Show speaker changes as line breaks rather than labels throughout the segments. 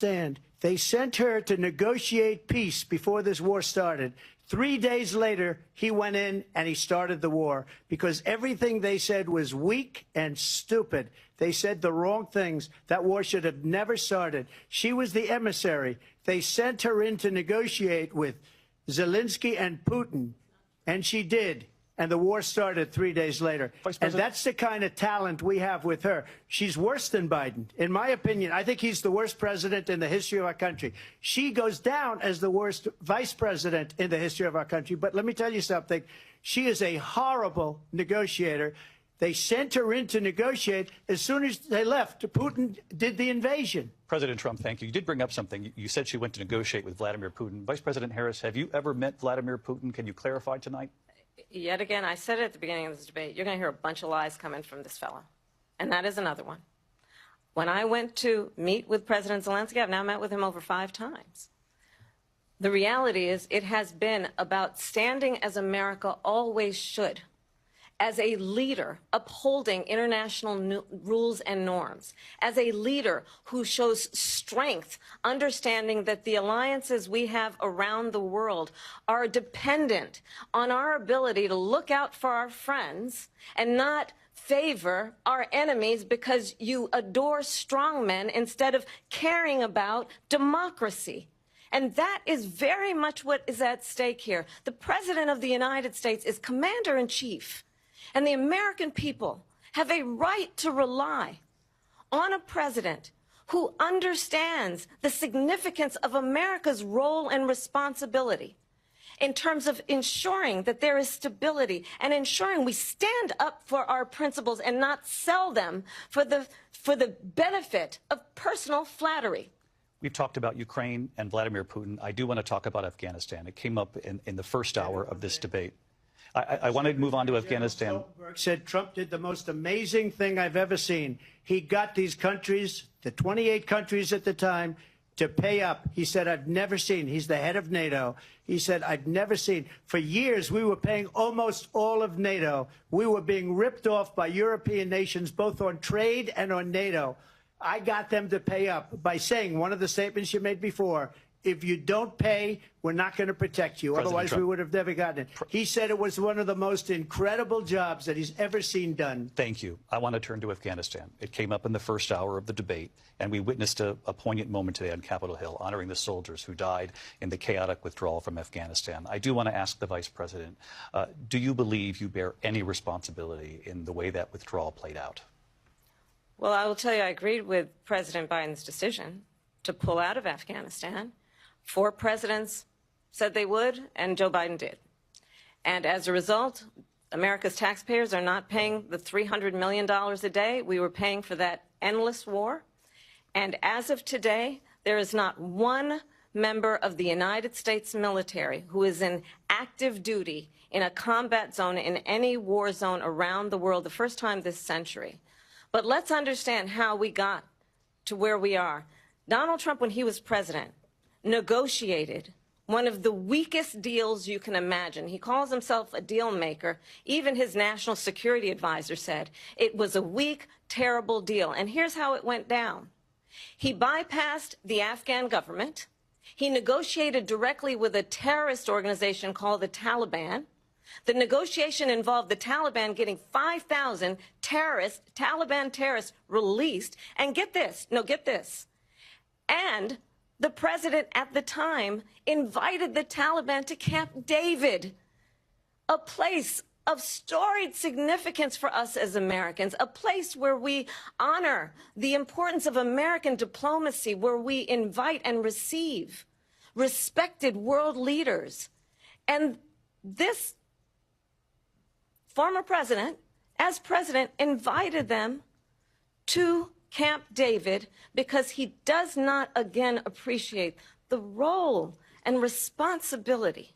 understand. They sent her to negotiate peace before this war started. 3 days later, he went in and he started the war because everything they said was weak and stupid. They said the wrong things. That war should have never started. She was the emissary. They sent her in to negotiate with Zelensky and Putin, and she did. And the war started 3 days later. And that's the kind of talent we have with her. She's worse than Biden. In my opinion, I think he's the worst president in the history of our country. She goes down as the worst vice president in the history of our country. But let me tell you something. She is a horrible negotiator. They sent her in to negotiate. As soon as they left, Putin did the invasion.
President Trump, thank you. You did bring up something. You said she went to negotiate with Vladimir Putin. Vice President Harris, have you ever met Vladimir Putin? Can you clarify tonight?
Yet again, I said it at the beginning of this debate, you're going to hear a bunch of lies coming from this fellow. And that is another one. When I went to meet with President Zelensky, I've now met with him over 5 times. The reality is it has been about standing as America always should, as a leader upholding international rules and norms, as a leader who shows strength, understanding that the alliances we have around the world are dependent on our ability to look out for our friends and not favor our enemies because you adore strongmen instead of caring about democracy. And that is very much what is at stake here. The President of the United States is commander-in-chief. And the American people have a right to rely on a president who understands the significance of America's role and responsibility in terms of ensuring that there is stability and ensuring we stand up for our principles and not sell them for the benefit of personal flattery.
We've talked about Ukraine and Vladimir Putin. I do want to talk about Afghanistan. It came up in the first hour of this debate. I want to move on to Afghanistan.
Stoltenberg said Trump did the most amazing thing I've ever seen. He got these countries, the 28 countries at the time, to pay up. He said, I've never seen. He's the head of NATO. He said, I've never seen. For years, we were paying almost all of NATO. We were being ripped off by European nations, both on trade and on NATO. I got them to pay up by saying one of the statements you made before, if you don't pay, we're not going to protect you.
President
Otherwise,
Trump.
we would have never gotten it. He said it was one of the most incredible jobs that he's ever seen done.
Thank you. I want to turn to Afghanistan. It came up in the first hour of the debate, and we witnessed a poignant moment today on Capitol Hill, honoring the soldiers who died in the chaotic withdrawal from Afghanistan. I do want to ask the Vice President, do you believe you bear any responsibility in the way that withdrawal played out?
Well, I will tell you, I agreed with President Biden's decision to pull out of Afghanistan. 4 presidents said they would, and Joe Biden did. And as a result, America's taxpayers are not paying the $300 million a day we were paying for that endless war. And as of today, there is not one member of the United States military who is in active duty in a combat zone in any war zone around the world, the first time this century. But let's understand how we got to where we are. Donald Trump, when he was president, negotiated one of the weakest deals you can imagine. He calls himself a deal maker. Even his national security advisor said it was a weak, terrible deal. And here's how it went down. He bypassed the Afghan government. He negotiated directly with a terrorist organization called the Taliban. The negotiation involved the Taliban getting 5,000 Taliban terrorists released. And get this, and the president at the time invited the Taliban to Camp David, a place of storied significance for us as Americans, a place where we honor the importance of American diplomacy, where we invite and receive respected world leaders. And this former president, as president, invited them to Camp David because he does not again appreciate the role and responsibility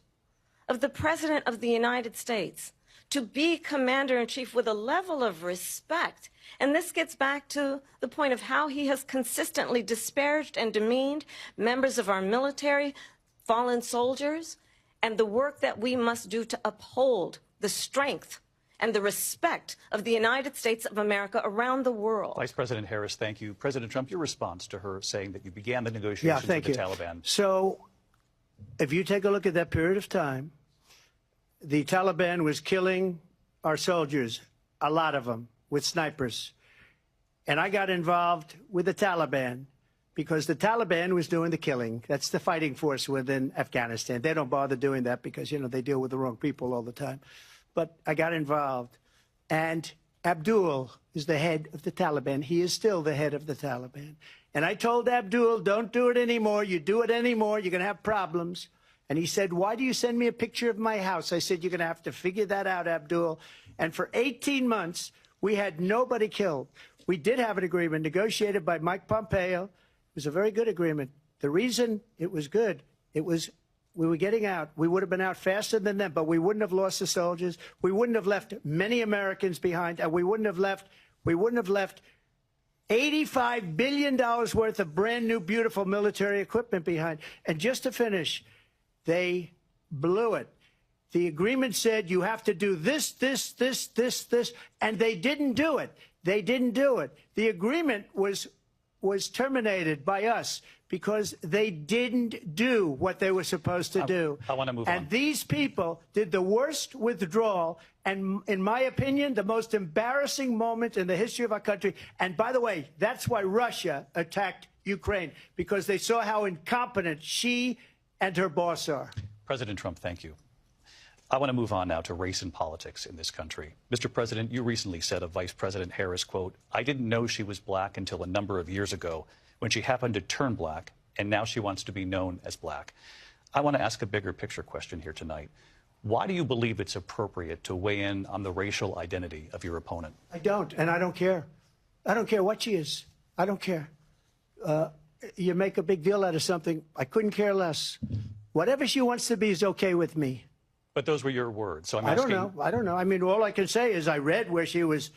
of the President of the United States to be commander-in-chief with a level of respect. And this gets back to the point of how he has consistently disparaged and demeaned members of our military, fallen soldiers, and the work that we must do to uphold the strength and the respect of the United States of America around the world.
Vice President Harris, thank you. President Trump, your response to her saying that you began the
Yeah,
negotiations
thank
with
you.
the Taliban.
So if you take a look at that period of time, the Taliban was killing our soldiers, a lot of them, with snipers. And I got involved with the Taliban because the Taliban was doing the killing. That's the fighting force within Afghanistan. They don't bother doing that because, you know, they deal with the wrong people all the time. But I got involved. And Abdul is the head of the Taliban. He is still the head of the Taliban. And I told Abdul, don't do it anymore. You do it anymore, you're going to have problems. And he said, why do you send me a picture of my house? I said, you're going to have to figure that out, Abdul. And for 18 months, we had nobody killed. We did have an agreement negotiated by Mike Pompeo. It was a very good agreement. The reason it was good, it was we were getting out. We would have been out faster than them, but we wouldn't have lost the soldiers. We wouldn't have left many Americans behind, and we wouldn't have left $85 billion worth of brand new, beautiful military equipment behind. And just to finish, they blew it. The agreement said you have to do this, and they didn't do it. They didn't do it. The agreement was terminated by us because they didn't do what they were supposed to do.
I want to move on.
And these people did the worst withdrawal, and in my opinion, the most embarrassing moment in the history of our country. And by the way, that's why Russia attacked Ukraine, because they saw how incompetent she and her boss are.
President Trump, thank you. I want to move on now to race and politics in this country. Mr. President, you recently said of Vice President Harris, quote, I didn't know she was black until a number of years ago when she happened to turn black, and now she wants to be known as black. I want to ask a bigger picture question here tonight. Why do you believe it's appropriate to weigh in on the racial identity of your opponent?
I don't, and I don't care. I don't care what she is. I don't care. You make a big deal out of something. I couldn't care less. Whatever she wants to be is okay with me.
But those were your words. So I'm
I
asking.
don't know. I mean, all I can say is I read where she was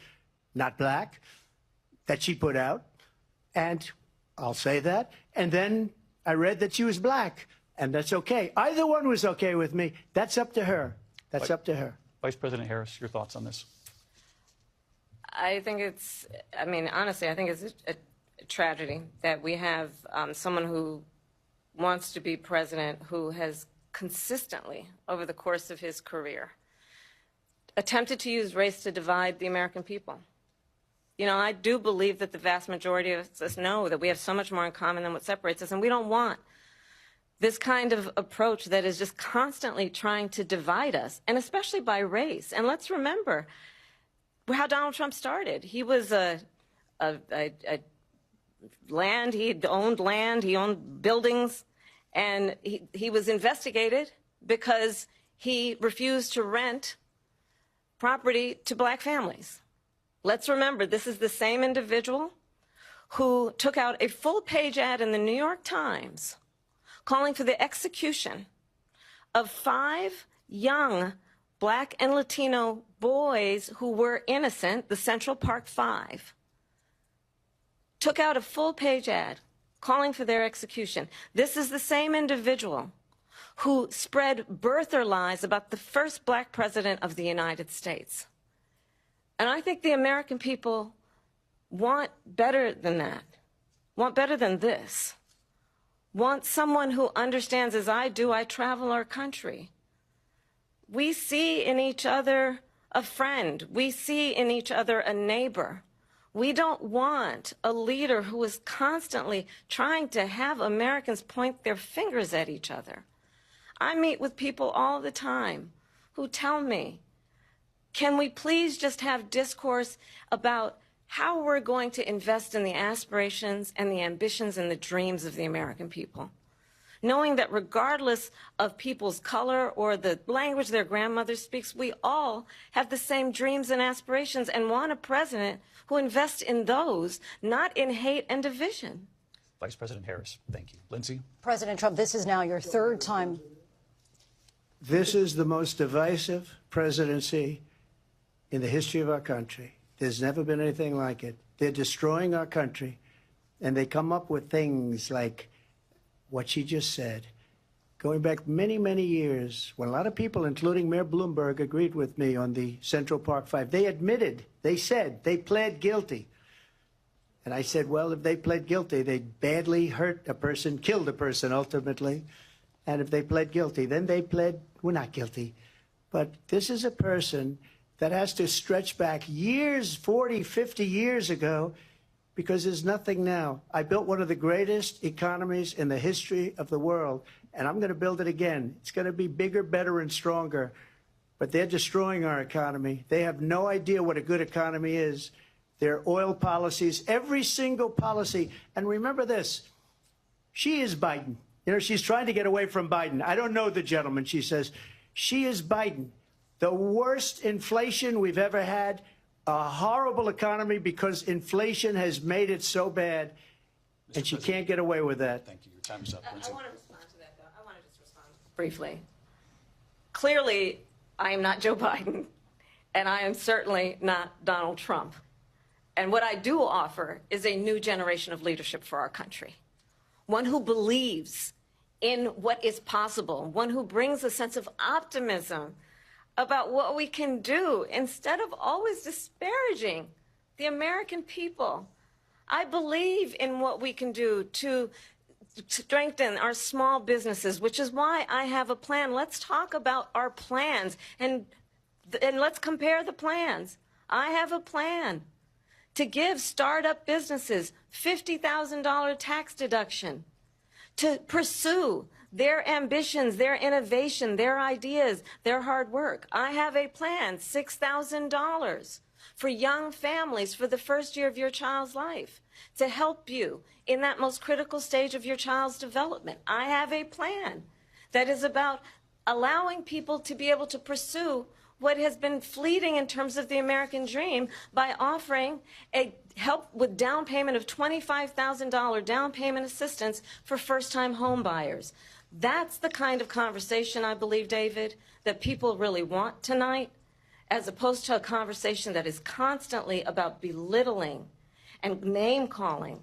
not black, that she put out, and I'll say that. And then I read that she was black, and that's okay. Either one was okay with me. That's up to her. That's up to her.
Vice President Harris, your thoughts on this?
I think it's, I mean, honestly, I think it's a tragedy that we have someone who wants to be president who has consistently, over the course of his career, attempted to use race to divide the American people. You know, I do believe that the vast majority of us know that we have so much more in common than what separates us, and we don't want this kind of approach that is just constantly trying to divide us, and especially by race. And let's remember how Donald Trump started. He was land, he owned buildings, and he was investigated because he refused to rent property to black families. Let's remember, this is the same individual who took out a full-page ad in the New York Times calling for the execution of 5 young black and Latino boys who were innocent, the Central Park 5. Took out a full-page ad calling for their execution. This is the same individual who spread birther lies about the first black president of the United States. And I think the American people want better than that, want better than this, want someone who understands, as I do, I travel our country. We see in each other a friend. We see in each other a neighbor. We don't want a leader who is constantly trying to have Americans point their fingers at each other. I meet with people all the time who tell me, can we please just have discourse about how we're going to invest in the aspirations and the ambitions and the dreams of the American people? Knowing that regardless of people's color or the language their grandmother speaks, we all have the same dreams and aspirations and want a president who invests in those, not in hate and division.
Vice President Harris, thank you. Lindsay?
President Trump, this is now your 3rd time.
This is the most divisive presidency in the history of our country. There's never been anything like it. They're destroying our country, and they come up with things like what she just said. going back many, many years, when a lot of people, including Mayor Bloomberg, agreed with me on the Central Park Five. They admitted, they said, they pled guilty. And I said, well, if they pled guilty, they badly hurt a person, killed a person ultimately. And if they pled guilty, then they pled, we're not guilty. But this is a person that has to stretch back years, 40, 50 years ago, because there's nothing now. I built one of the greatest economies in the history of the world, and I'm going to build it again. It's going to be bigger, better, and stronger. But they're destroying our economy. They have no idea what a good economy is. Their oil policies, every single policy. And remember this, she is Biden. You know, she's trying to get away from Biden. I don't know the gentleman, she says. She is Biden. The worst inflation we've ever had, a horrible economy because inflation has made it so bad, and she can't get away with that.
Thank you. Your time is up.
I want to respond to that, though. I want to just respond briefly. Clearly, I am not Joe Biden, and I am certainly not Donald Trump. And what I do offer is a new generation of leadership for our country, one who believes in what is possible, one who brings a sense of optimism about what we can do instead of always disparaging the American people. I believe in what we can do to strengthen our small businesses, which is why I have a plan. Let's talk about our plans and let's compare the plans. I have a plan to give startup businesses $50,000 tax deduction, to pursue their ambitions, their innovation, their ideas, their hard work. I have a plan, $6,000 for young families for the first year of your child's life, to help you in that most critical stage of your child's development. I have a plan that is about allowing people to be able to pursue what has been fleeting in terms of the American dream by offering a help with down payment of $25,000 down payment assistance for first-time home buyers. That's the kind of conversation, I believe, David, that people really want tonight, as opposed to a conversation that is constantly about belittling and name-calling.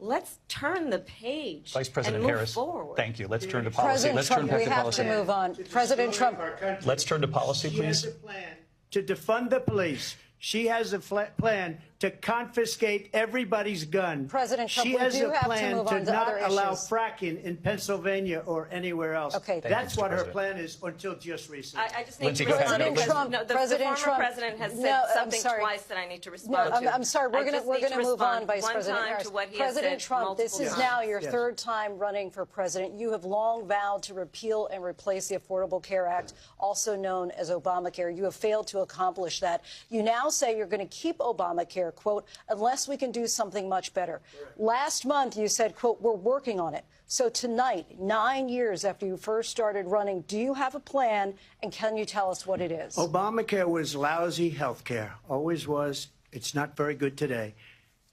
Let's turn the page
Vice President
and move
Harris,
forward.
thank you. Let's turn to policy.
President
Let's
Trump,
turn back
we
to
have
policy.
to move on. President Trump.
Let's turn to policy,
She has
please.
a plan to defund the police. She has a plan to confiscate everybody's gun.
President Trump,
she
we
has
do
a
have to
plan
move
to
on to
not
other
allow
issues.
fracking in Pennsylvania or anywhere else.
Okay.
That's
Thank you,
what
Mr.
her
President.
plan is until just recently.
I just need
Lindsey,
to
go ahead.
President
because,
Trump,
no, the
President
former
Trump.
president has said
No, I'm
something
sorry.
twice that I need to
No,
respond to.
I'm sorry. We're
I just
going
need
to
to
move on,
respond
Vice
one
President
time
Harris.
to what he has
President
said
Trump, this
multiple
is
times.
now your
Yes.
third time running for president. You have long vowed to repeal and replace the Affordable Care Act, also known as Obamacare. You have failed to accomplish that. You now say you're going to keep Obamacare, quote, unless we can do something much better. Last month, you said, quote, we're working on it. So tonight, 9 years after you first started running, do you have a plan, and can you tell us what it is?
Obamacare was lousy health care, always was. It's not very good today.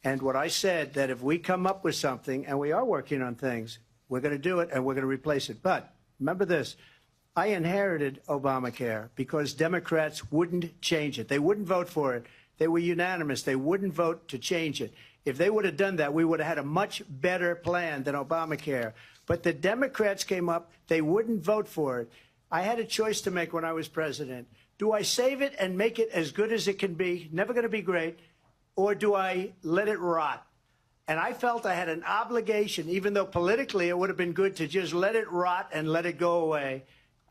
And what I said, that if we come up with something, and we are working on things, we're going to do it and we're going to replace it. But remember this, I inherited Obamacare because Democrats wouldn't change it. They wouldn't vote for it. They were unanimous. They wouldn't vote to change it. If they would have done that, we would have had a much better plan than Obamacare. But the Democrats came up. They wouldn't vote for it. I had a choice to make when I was president. Do I save it and make it as good as it can be, never going to be great, or do I let it rot? And I felt I had an obligation, even though politically it would have been good to just let it rot and let it go away.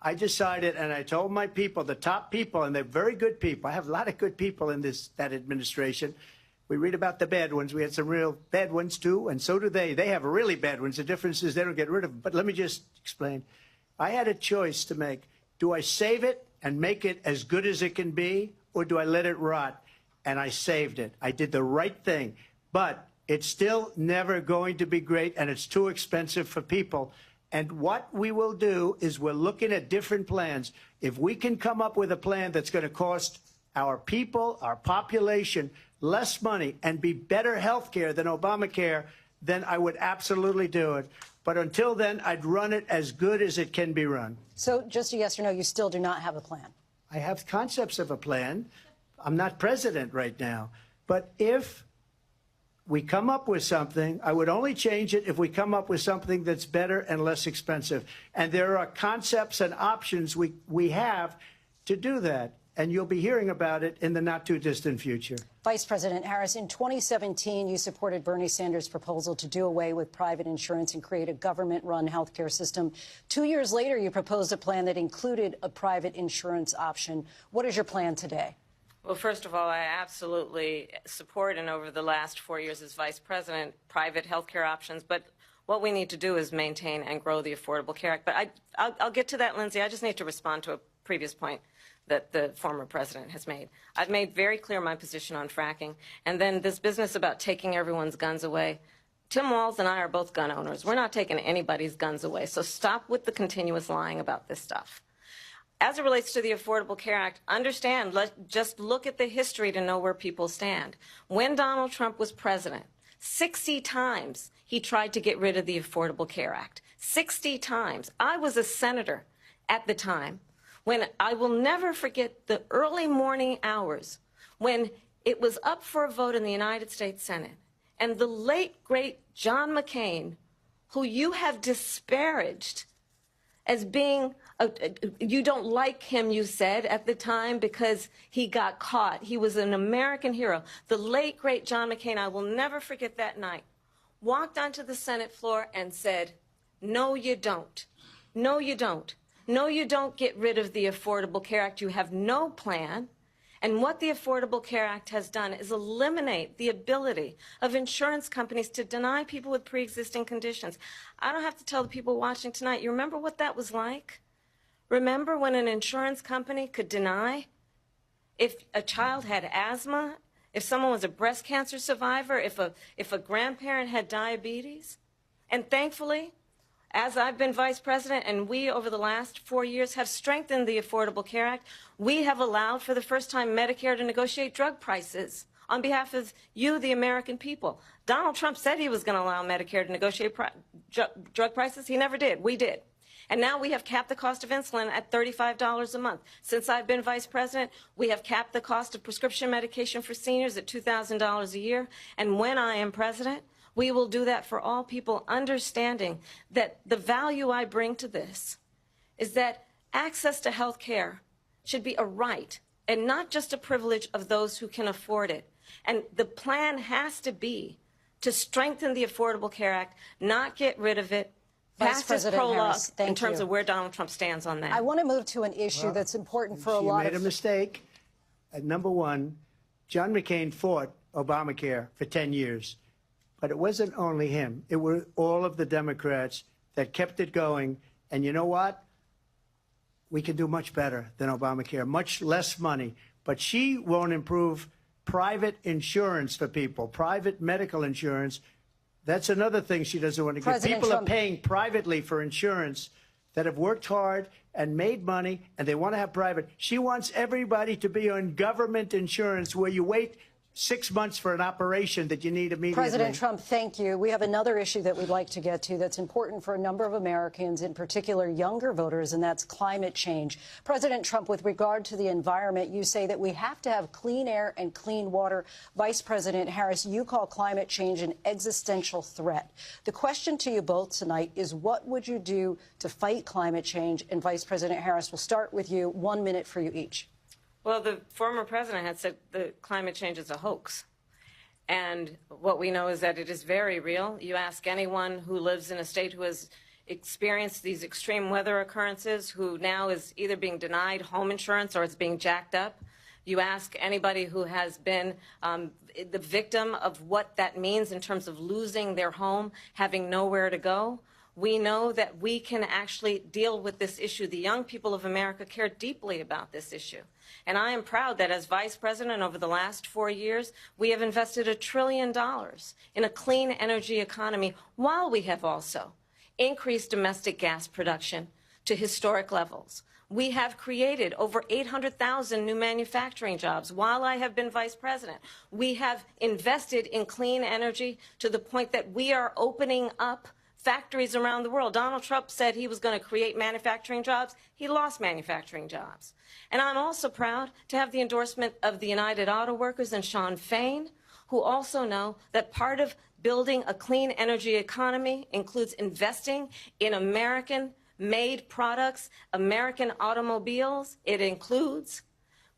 I decided, and I told my people, the top people, and they're very good people. I have a lot of good people in that administration. We read about the bad ones. We had some real bad ones, too, and so do they. They have really bad ones. The difference is they don't get rid of them. But let me just explain. I had a choice to make. Do I save it and make it as good as it can be, or do I let it rot? And I saved it. I did the right thing. But it's still never going to be great, and it's too expensive for people. And what we will do is we're looking at different plans. If we can come up with a plan that's going to cost our people, our population, less money and be better health care than Obamacare, then I would absolutely do it. But until then, I'd run it as good as it can be run.
So just a yes or no, you still do not have a plan?
I have concepts of a plan. I'm not president right now. But if we come up with something. I would only change it if we come up with something that's better and less expensive. And there are concepts and options we have to do that. And you'll be hearing about it in the not too distant future.
Vice President Harris, in 2017, you supported Bernie Sanders' proposal to do away with private insurance and create a government-run health care system. 2 years later, you proposed a plan that included a private insurance option. What is your plan today?
Well, first of all, I absolutely support, and over the last 4 years as vice president, private health care options. But what we need to do is maintain and grow the Affordable Care Act. But I'll get to that, Lindsay. I just need to respond to a previous point that the former president has made. I've made very clear my position on fracking. And then this business about taking everyone's guns away. Tim Walz and I are both gun owners. We're not taking anybody's guns away. So stop with the continuous lying about this stuff. As it relates to the Affordable Care Act, understand, just look at the history to know where people stand. When Donald Trump was president, 60 times he tried to get rid of the Affordable Care Act. 60 times. I was a senator at the time. When I will never forget the early morning hours when it was up for a vote in the United States Senate, and the late, great John McCain, who you have disparaged as being, you don't like him, you said, at the time because he got caught. He was an American hero. The late, great John McCain, I will never forget that night, walked onto the Senate floor and said, no, you don't. No, you don't. No, you don't get rid of the Affordable Care Act. You have no plan. And what the Affordable Care Act has done is eliminate the ability of insurance companies to deny people with pre-existing conditions. I don't have to tell the people watching tonight, you remember what that was like? Remember when an insurance company could deny if a child had asthma, if someone was a breast cancer survivor, if a grandparent had diabetes? And thankfully, as I've been vice president and we over the last 4 years have strengthened the Affordable Care Act, we have allowed for the first time Medicare to negotiate drug prices on behalf of you, the American people. Donald Trump said he was going to allow Medicare to negotiate drug prices. He never did. We did. And now we have capped the cost of insulin at $35 a month. Since I've been vice president, we have capped the cost of prescription medication for seniors at $2,000 a year. And when I am president, we will do that for all people, understanding that the value I bring to this is that access to health care should be a right and not just a privilege of those who can afford it. And the plan has to be to strengthen the Affordable Care Act, not get rid of it, pass this prologue in terms of where Donald Trump stands on that.
I want to move to an issue that's important for a lot of...
She made a mistake. Number one, John McCain fought Obamacare for 10 years. But it wasn't only him. It were all of the Democrats that kept it going. And you know what? We can do much better than Obamacare, much less money. But she won't improve private insurance for people, private medical insurance. That's another thing she doesn't want to give. People are paying privately for insurance that have worked hard and made money, and they want to have private. She wants everybody to be on government insurance where you wait 6 months for an operation that you need immediately.
President Trump, thank you. We have another issue that we'd like to get to that's important for a number of Americans, in particular younger voters, and that's climate change. President Trump, with regard to the environment, you say that we have to have clean air and clean water. Vice President Harris, you call climate change an existential threat. The question to you both tonight is, what would you do to fight climate change? And Vice President Harris, we'll start with you. 1 minute for you each.
Well, the former president had said that climate change is a hoax. And what we know is that it is very real. You ask anyone who lives in a state who has experienced these extreme weather occurrences, who now is either being denied home insurance or it's being jacked up. You ask anybody who has been the victim of what that means in terms of losing their home, having nowhere to go. We know that we can actually deal with this issue. The young people of America care deeply about this issue. And I am proud that as vice president over the last 4 years, we have invested $1 trillion in a clean energy economy, while we have also increased domestic gas production to historic levels. We have created over 800,000 new manufacturing jobs while I have been vice president. We have invested in clean energy to the point that we are opening up factories around the world. Donald Trump said he was going to create manufacturing jobs. He lost manufacturing jobs. And I'm also proud to have the endorsement of the United Auto Workers and Sean Fain, who also know that part of building a clean energy economy includes investing in American-made products, American automobiles. It includes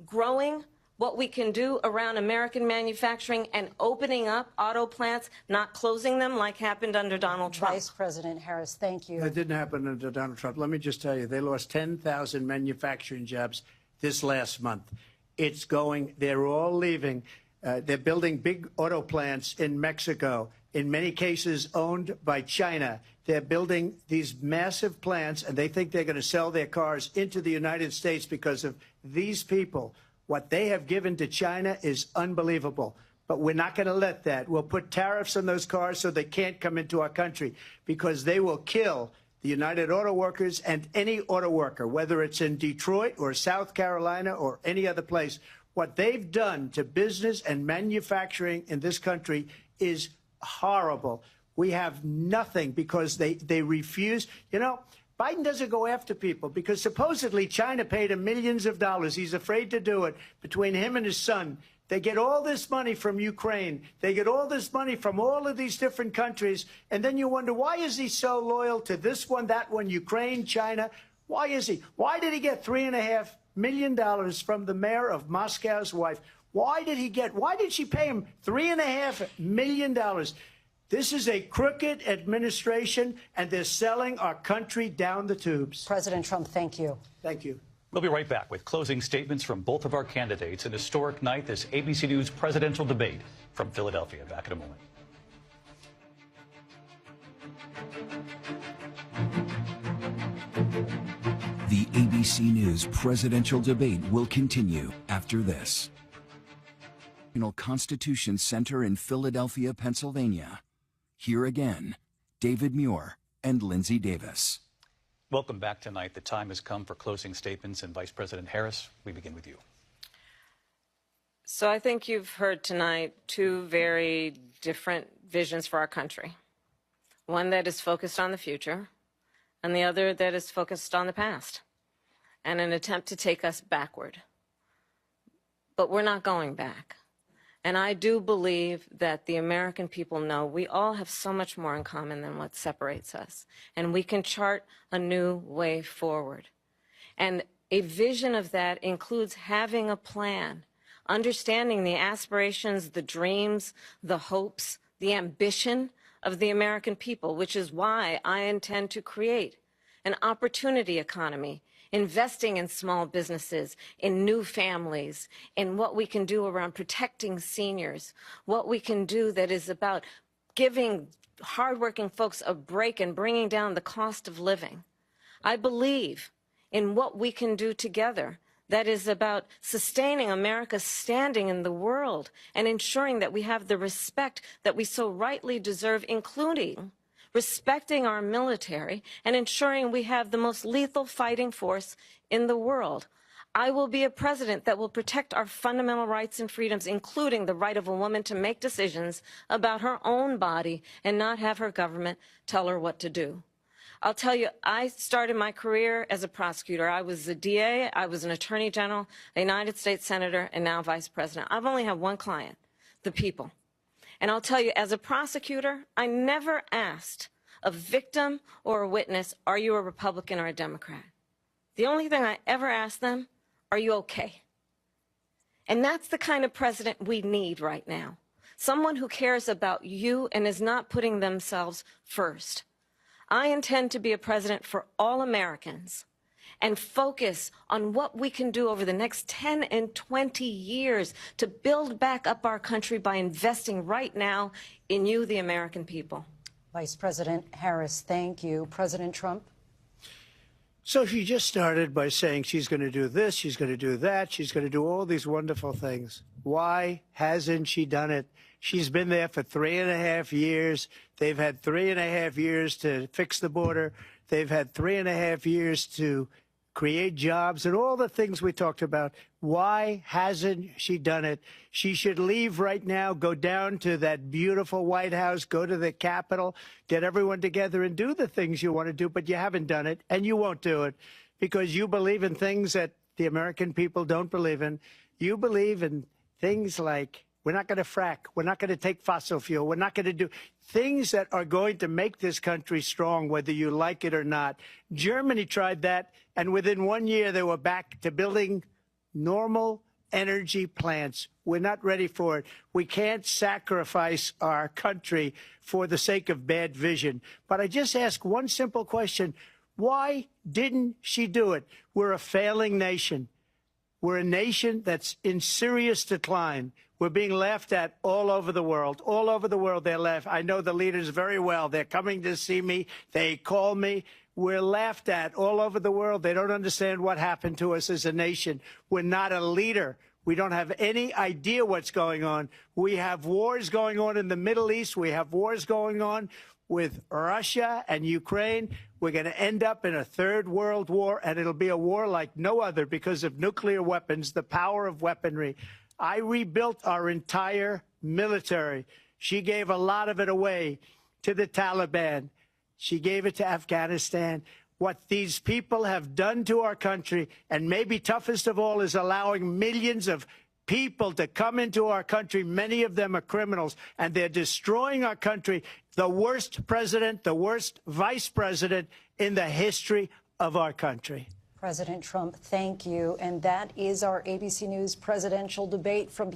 growing what we can do around American manufacturing and opening up auto plants, not closing them like happened under Donald Trump.
Vice President Harris, thank you.
That didn't happen under Donald Trump. Let me just tell you, they lost 10,000 manufacturing jobs this last month. It's going, they're all leaving. They're building big auto plants in Mexico, in many cases owned by China. They're building these massive plants, and they think they're going to sell their cars into the United States because of these people. What they have given to China is unbelievable. But we're not going to let that. We'll put tariffs on those cars so they can't come into our country, because they will kill the United Auto Workers and any auto worker, whether it's in Detroit or South Carolina or any other place. What they've done to business and manufacturing in this country is horrible. We have nothing because they refuse. You know, Biden doesn't go after people because supposedly China paid him millions of dollars. He's afraid to do it. Between him and his son, they get all this money from Ukraine. They get all this money from all of these different countries. And then you wonder, why is he so loyal to this one, that one, Ukraine, China? Why is he? Why did he get $3.5 million from the mayor of Moscow's wife? Why did she pay him $3.5 million? This is a crooked administration, and they're selling our country down the tubes.
President Trump, thank you.
Thank you.
We'll be right back with closing statements from both of our candidates. An historic night, this ABC News presidential debate from Philadelphia. Back in a moment.
The ABC News presidential debate will continue after this. National Constitution Center in Philadelphia, Pennsylvania. Here again, David Muir and Lindsay Davis.
Welcome back tonight. The time has come for closing statements, and Vice President Harris, we begin with you.
So I think you've heard tonight two very different visions for our country. One that is focused on the future, and the other that is focused on the past, and an attempt to take us backward. But we're not going back. And I do believe that the American people know we all have so much more in common than what separates us. And we can chart a new way forward. And a vision of that includes having a plan, understanding the aspirations, the dreams, the hopes, the ambition of the American people, which is why I intend to create an opportunity economy, investing in small businesses, in new families, in what we can do around protecting seniors, what we can do that is about giving hardworking folks a break and bringing down the cost of living. I believe in what we can do together that is about sustaining America's standing in the world and ensuring that we have the respect that we so rightly deserve, including respecting our military and ensuring we have the most lethal fighting force in the world. I will be a president that will protect our fundamental rights and freedoms, including the right of a woman to make decisions about her own body and not have her government tell her what to do. I'll tell you, I started my career as a prosecutor. I was a DA, I was an attorney general, a United States senator, and now vice president. I've only had one client, the people. And I'll tell you, as a prosecutor, I never asked a victim or a witness, are you a Republican or a Democrat? The only thing I ever asked them, are you okay? And that's the kind of president we need right now. Someone who cares about you and is not putting themselves first. I intend to be a president for all Americans and focus on what we can do over the next 10 and 20 years to build back up our country by investing right now in you, the American people.
Vice President Harris, thank you. President Trump?
So she just started by saying she's going to do this, she's going to do that, she's going to do all these wonderful things. Why hasn't she done it? She's been there for 3.5 years. They've had 3.5 years to fix the border. They've had 3.5 years to create jobs and all the things we talked about. Why hasn't she done it? She should leave right now, go down to that beautiful White House, go to the Capitol, get everyone together and do the things you want to do, but you haven't done it, and you won't do it because you believe in things that the American people don't believe in. You believe in things like We're not going to frack. We're not going to take fossil fuel. We're not going to do things that are going to make this country strong, whether you like it or not. Germany tried that, and within 1 year, they were back to building normal energy plants. We're not ready for it. We can't sacrifice our country for the sake of bad vision. But I just ask one simple question. Why didn't she do it? We're a failing nation. We're a nation that's in serious decline. We're being laughed at all over the world. All over the world, they're laughed. I know the leaders very well. They're coming to see me. They call me. We're laughed at all over the world. They don't understand what happened to us as a nation. We're not a leader. We don't have any idea what's going on. We have wars going on in the Middle East. We have wars going on with Russia and Ukraine. We're going to end up in a third world war, and it'll be a war like no other because of nuclear weapons, the power of weaponry. I rebuilt our entire military. She gave a lot of it away to the Taliban. She gave it to Afghanistan. What these people have done to our country, and maybe toughest of all, is allowing millions of people to come into our country. Many of them are criminals, and they're destroying our country. The worst president, the worst vice president in the history of our country.
President Trump, thank you. And that is our ABC News presidential debate from